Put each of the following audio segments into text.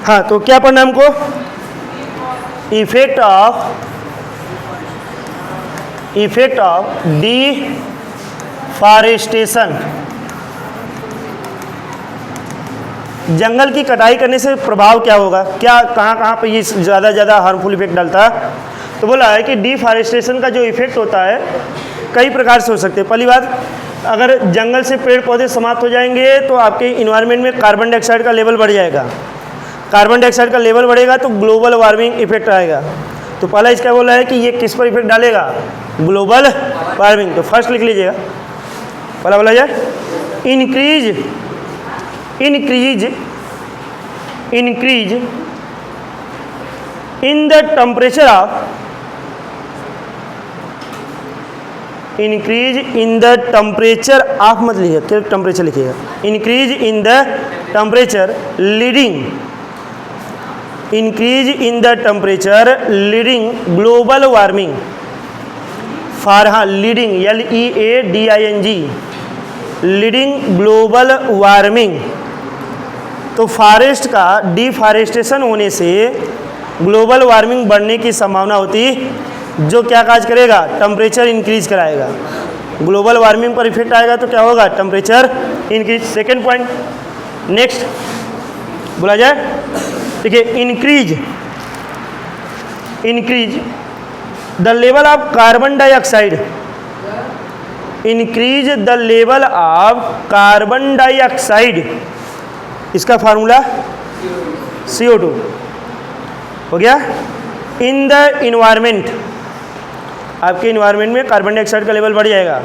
हाँ, तो क्या पढ़ना हमको? Effect of deforestation. जंगल की कटाई करने से प्रभाव क्या होगा, क्या कहाँ पे ये ज़्यादा हार्मफुल इफेक्ट डालता है? तो बोला है कि डिफॉरेस्टेशन का जो इफेक्ट होता है कई प्रकार से हो सकते हैं। पहली बात, अगर जंगल से पेड़ पौधे समाप्त हो जाएंगे तो आपके इन्वायरमेंट में कार्बन डाइऑक्साइड का लेवल बढ़ जाएगा। कार्बन डाइऑक्साइड का लेवल बढ़ेगा तो ग्लोबल वार्मिंग इफेक्ट आएगा। तो पहला इसका बोला है कि ये किस पर इफेक्ट डालेगा? Global warming. तो फर्स्ट लिख लीजिएगा, पहला बोला जाए increase in the temperature of increase in the temperature of मत लिखिएगा, केवल टेम्परेचर लिखिएगा। Increase in the temperature leading global warming for, हाँ leading LEADING leading global warming. तो फॉरेस्ट का डिफॉरेस्टेशन होने से ग्लोबल वार्मिंग बढ़ने की संभावना होती, जो क्या काज करेगा? टेम्परेचर इंक्रीज कराएगा। ग्लोबल वार्मिंग पर इफेक्ट आएगा तो क्या होगा? Temperature increase. Second point, next बोला जाए, देखिए increase the level of carbon dioxide, increase the level of carbon dioxide, इसका फार्मूला CO2 हो गया। इन द इन्वायरमेंट, आपके इन्वायरमेंट में कार्बन डाइऑक्साइड का लेवल बढ़ जाएगा।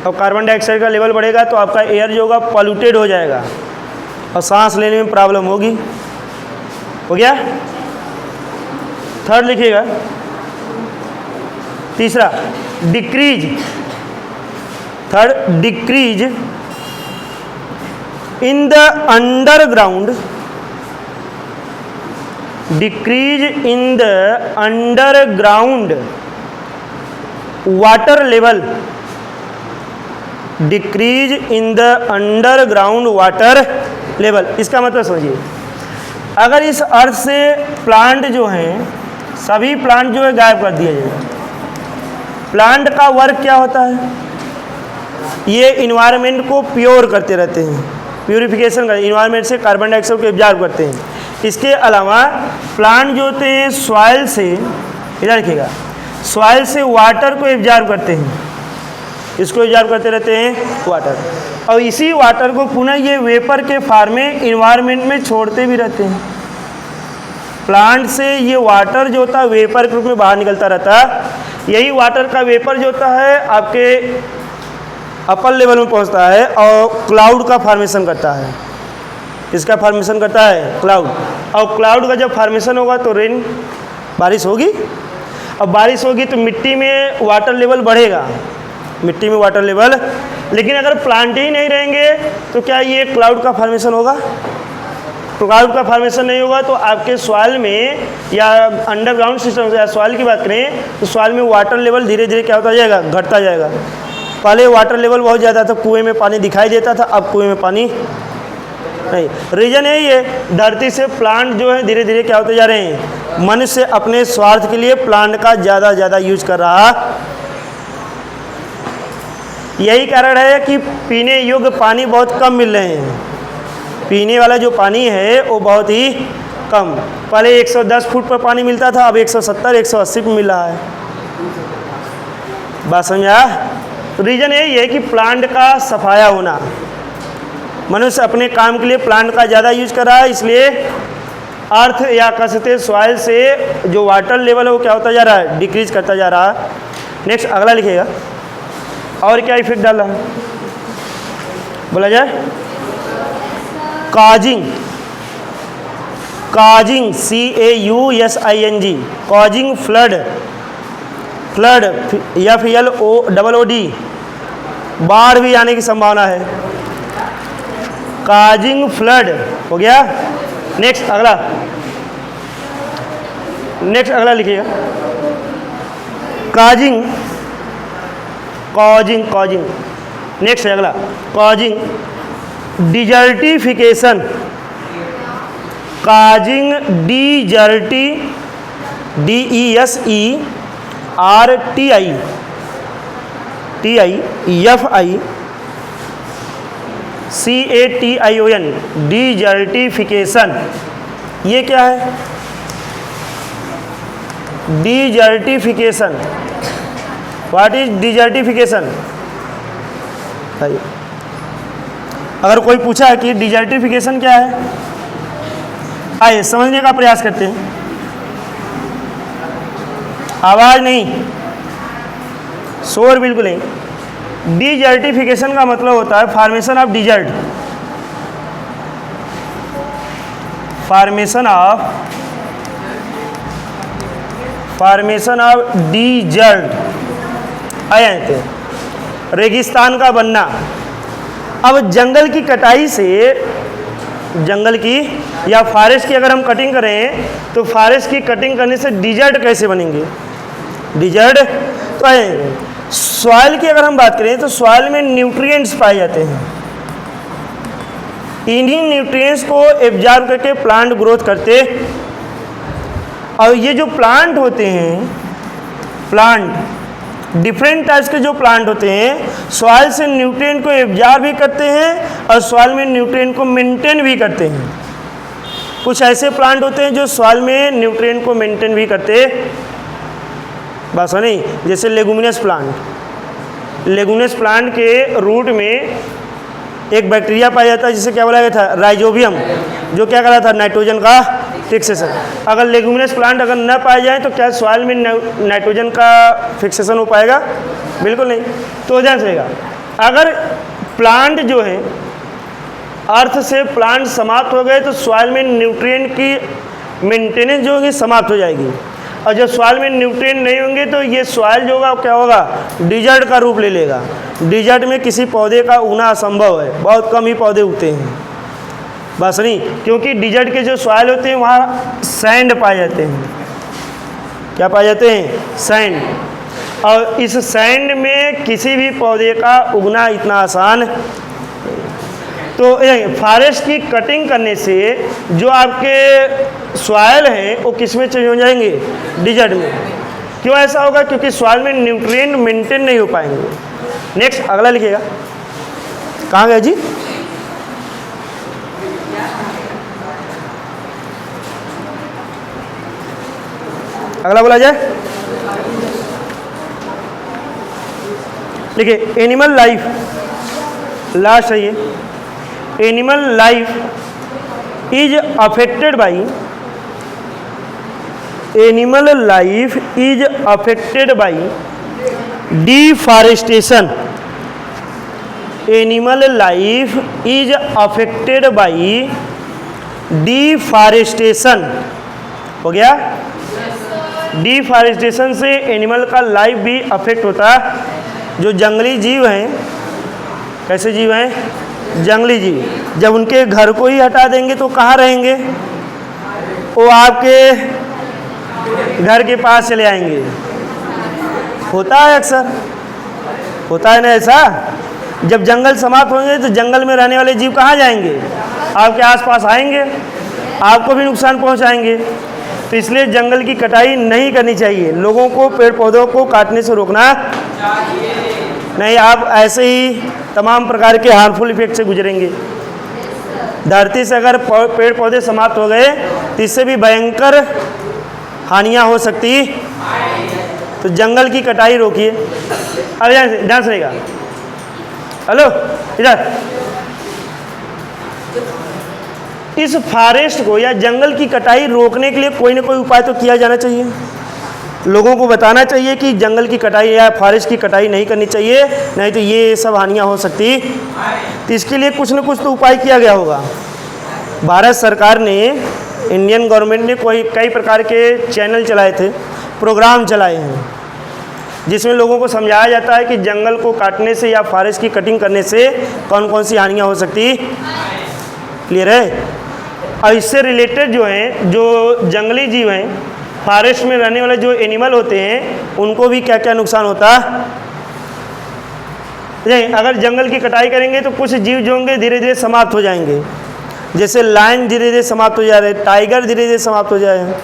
और कार्बन डाइऑक्साइड का लेवल बढ़ेगा तो आपका एयर जो होगा पॉल्यूटेड हो जाएगा और सांस लेने में प्रॉब्लम होगी। हो गया। थर्ड लिखिएगा, तीसरा decrease in the underground water level, decrease in the underground water level. इसका मतलब समझिए, अगर इस अर्थ से प्लांट जो हैं, सभी प्लांट जो है गायब कर दिया जाए। प्लांट का वर्क क्या होता है? ये इन्वायरमेंट को प्योर करते रहते हैं, प्यूरिफिकेशन करते हैं, इन्वायरमेंट से कार्बन डाइऑक्साइड को एब्जॉर्ब करते हैं। इसके अलावा प्लांट जो होते हैं सॉइल से, इधर रखिएगा, सॉइल से वाटर को एब्जॉर्ब करते हैं, इसको एब्जॉर्ब करते रहते हैं वाटर, और इसी वाटर को पुनः ये वेपर के फॉर्म में इन्वायरमेंट में छोड़ते भी रहते हैं। प्लांट से ये वाटर जो होता है वेपर के रूप में बाहर निकलता रहता है। यही वाटर का वेपर जो होता है आपके अपर लेवल में पहुंचता है और क्लाउड का फॉर्मेशन करता है। इसका फॉर्मेशन करता है क्लाउड, और क्लाउड का जब फॉर्मेशन होगा तो रेन, बारिश होगी। अब बारिश होगी तो मिट्टी में वाटर लेवल बढ़ेगा, मिट्टी में वाटर लेवल। लेकिन अगर प्लांट ही नहीं रहेंगे तो क्या ये क्लाउड का फॉर्मेशन होगा? क्लाउड का फॉर्मेशन नहीं होगा तो आपके सॉइल में या अंडरग्राउंड सिस्टम से, या सॉइल की बात करें तो सॉइल में वाटर लेवल धीरे धीरे क्या होता जाएगा? घटता जाएगा। पहले वाटर लेवल बहुत ज़्यादा था, कुएं में पानी दिखाई देता था, अब कुएं में पानी नहीं। रीजन यही है, धरती से प्लांट जो है धीरे धीरे क्या होते जा रहे हैं? मनुष्य अपने स्वार्थ के लिए प्लांट का ज़्यादा यूज कर रहा। यही कारण है कि पीने योग्य पानी बहुत कम मिल रहे हैं। पीने वाला जो पानी है वो बहुत ही कम, पहले 110 फुट पर पानी मिलता था, अब 170 180 पे मिल रहा है। बात समझा? तो रीजन यही है कि प्लांट का सफाया होना। मनुष्य अपने काम के लिए प्लांट का ज़्यादा यूज कर रहा है, इसलिए अर्थ या कसते सॉइल से जो वाटर लेवल है वो क्या होता जा रहा है? डिक्रीज करता जा रहा है। नेक्स्ट अगला लिखिएगा, और क्या इफेक्ट डाला है बोला जाए? Causing CAUSING, causing flood FLOOD, बाढ़ भी आने की संभावना है। कॉजिंग फ्लड हो गया। नेक्स्ट अगला लिखिएगा, कॉजिंग। नेक्स्ट है अगला, कॉजिंग डिजर्टिफिकेशन काजिंग डिजर्टी, DESERTIFICATION, डिजर्टिफिकेशन। ये क्या है? डिजर्टिफिकेशन। What is desertification? अगर कोई पूछा है कि डिजर्टिफिकेशन क्या है, आइए समझने का प्रयास करते हैं। आवाज नहीं, शोर बिल्कुल नहीं। डिजर्टिफिकेशन का मतलब होता है formation of dessert, formation of dessert, आए रेगिस्तान का बनना। अब जंगल की कटाई से, जंगल की या फॉरेस्ट की अगर हम कटिंग करें तो फॉरेस्ट की कटिंग करने से डिजर्ट कैसे बनेंगे? डिजर्ट तो आए। सॉइल की अगर हम बात करें तो सॉइल में न्यूट्रिएंट्स पाए जाते हैं। इन्हीं न्यूट्रिएंट्स को एब्जॉर्ब करके प्लांट ग्रोथ करते। और ये जो प्लांट होते हैं, प्लांट डिफरेंट टाइप्स के जो प्लांट होते हैं सॉइल से न्यूट्रिएंट को एब्जॉर्ब भी करते हैं और सॉइल में न्यूट्रिएंट को मेंटेन भी करते हैं। कुछ ऐसे प्लांट होते हैं जो सॉइल में न्यूट्रिएंट को मेंटेन भी करते, बस नहीं, जैसे लेगुमिनस प्लांट। लेगुमिनस प्लांट के रूट में एक बैक्टीरिया पाया जाता है जिसे क्या बोला गया था? राइजोबियम, जो क्या करा था? नाइट्रोजन का फिक्सेशन। अगर लेगुमिनस प्लांट अगर न पाए जाए तो क्या सॉइल में नाइट्रोजन का फिक्सेशन हो पाएगा? बिल्कुल नहीं। तो ध्यान रखिएगा, अगर प्लांट जो है अर्थ से प्लांट समाप्त हो गए तो सॉइल में न्यूट्रिएंट की मेंटेनेंस जो होगी समाप्त हो जाएगी। और जब सॉइल में न्यूट्रिएंट नहीं होंगे तो ये सॉइल जो होगा क्या होगा? डिजर्ट का रूप ले लेगा। डिजर्ट में किसी पौधे का उगना असंभव है, बहुत कम ही पौधे उगते हैं, बस नहीं, क्योंकि डिजर्ट के जो सॉइल होते हैं वहाँ सैंड पाए जाते हैं। क्या पाए जाते हैं? सैंड। और इस सैंड में किसी भी पौधे का उगना इतना आसान। तो फॉरेस्ट की कटिंग करने से जो आपके सॉइल हैं वो किस में चेंज हो जाएंगे? डिजर्ट में। क्यों ऐसा होगा? क्योंकि सॉइल में न्यूट्रिएंट मेंटेन नहीं हो पाएंगे। नेक्स्ट अगला लिखिएगा, कहाँ गया जी? अगला बोला जाए, देखिए एनिमल लाइफ, लास्ट है ये। Animal life is affected by, animal life is affected by deforestation. Animal life is affected by deforestation. हो गया? डिफॉरेस्टेशन से एनिमल का लाइफ भी अफेक्ट होता है। जो जंगली जीव हैं, कैसे जीव हैं? जंगली जीव। जब उनके घर को ही हटा देंगे तो कहाँ रहेंगे? वो आपके घर के पास चले आएंगे। होता है, अक्सर होता है ना ऐसा। जब जंगल समाप्त होंगे तो जंगल में रहने वाले जीव कहाँ जाएंगे? आपके आसपास आएंगे, आपको भी नुकसान पहुँचाएंगे। तो इसलिए जंगल की कटाई नहीं करनी चाहिए। लोगों को पेड़ पौधों को काटने से रोकना नहीं। आप ऐसे ही तमाम प्रकार के हार्मफुल इफेक्ट से गुजरेंगे। धरती से अगर पेड़ पौधे समाप्त हो गए तो इससे भी भयंकर हानियां हो सकती। तो जंगल की कटाई रोकिए। अब ध्यान सुनिएगा, हेलो इधर। इस फॉरेस्ट को या जंगल की कटाई रोकने के लिए कोई ना कोई उपाय तो किया जाना चाहिए। लोगों को बताना चाहिए कि जंगल की कटाई या फॉरेस्ट की कटाई नहीं करनी चाहिए, नहीं तो ये सब हानियां हो सकती। तो इसके लिए कुछ न कुछ तो उपाय किया गया होगा। भारत सरकार ने, इंडियन गवर्नमेंट ने कई प्रकार के चैनल चलाए थे, प्रोग्राम चलाए हैं, जिसमें लोगों को समझाया जाता है कि जंगल को काटने से या फॉरेस्ट की कटिंग करने से कौन कौन सी हानियाँ हो सकती। क्लियर है? और इससे रिलेटेड जो हैं, जो जंगली जीव हैं, फॉरेस्ट में रहने वाले जो एनिमल होते हैं, उनको भी क्या क्या नुकसान होता है। अगर जंगल की कटाई करेंगे तो कुछ जीव जो होंगे धीरे धीरे समाप्त हो जाएंगे। जैसे लायन धीरे धीरे समाप्त हो जा रहे हैं, टाइगर धीरे धीरे समाप्त हो जा रहे हैं,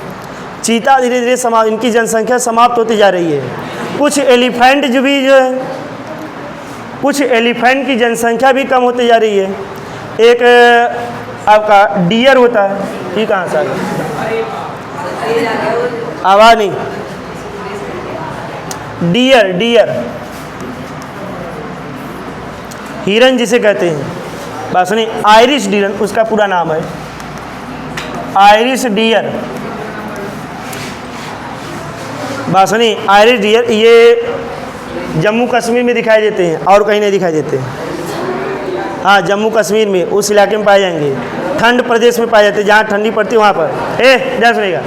चीता धीरे धीरे समाप्त, इनकी जनसंख्या समाप्त होती जा रही है। कुछ एलिफेंट जो है, कुछ एलिफेंट की जनसंख्या भी कम होती जा रही है। एक आपका डियर होता है, ये कहाँ से आ गया, आवाज़ नहीं, डियर हिरन जिसे कहते हैं, बात सुनिए, आयरिश डियर उसका पूरा नाम है, आयरिश डियर। बात सुनिए, आयरिश डियर ये जम्मू कश्मीर में दिखाई देते हैं और कहीं नहीं दिखाई देते। हाँ, जम्मू कश्मीर में उस इलाके में पाए जाएंगे, ठंड प्रदेश में पाए जाते हैं, जहाँ ठंडी पड़ती है वहाँ पर। ध्यान सुनिएगा,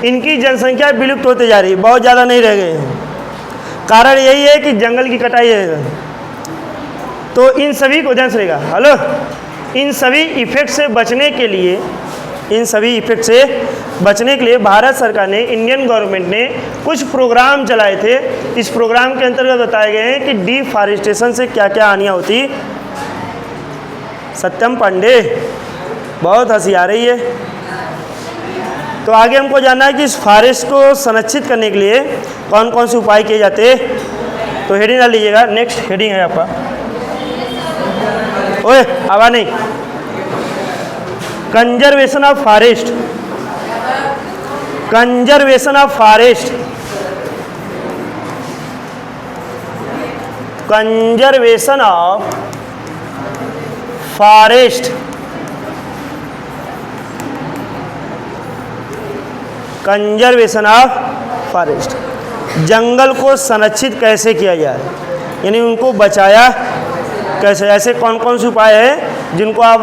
इनकी जनसंख्या विलुप्त होते जा रही है, बहुत ज़्यादा नहीं रह गए हैं। कारण यही है कि जंगल की कटाई है। तो इन सभी को, ध्यान सुनिएगा, हेलो, इन सभी इफेक्ट से बचने के लिए, भारत सरकार ने, इंडियन गवर्नमेंट ने कुछ प्रोग्राम चलाए थे। इस प्रोग्राम के अंतर्गत बताए गए हैं कि डिफॉरेस्टेशन से क्या क्या हानियाँ होती। सत्यम पांडे, बहुत हंसी आ रही है। तो आगे हमको जानना है कि इस फॉरेस्ट को संरक्षित करने के लिए कौन कौन से उपाय किए जाते हैं। तो हेडिंग डाल लीजिएगा, नेक्स्ट हेडिंग है आपका, ओए आवाज़ नहीं, conservation of forest, conservation of forest, conservation of forest, conservation of forest, जंगल को संरक्षित कैसे किया जाए, यानी उनको बचाया कैसे। ऐसे कौन कौन से उपाय हैं जिनको आप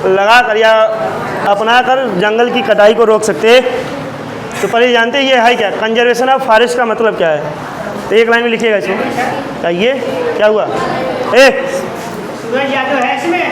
लगा कर या अपना कर जंगल की कटाई को रोक सकते हैं। तो पहले जानते हैं ये है क्या, कंजर्वेशन ऑफ फॉरेस्ट का मतलब क्या है। तो एक लाइन में लिखिएगा इसको, क्या ये क्या हुआ, सूरज यादव है इसमें।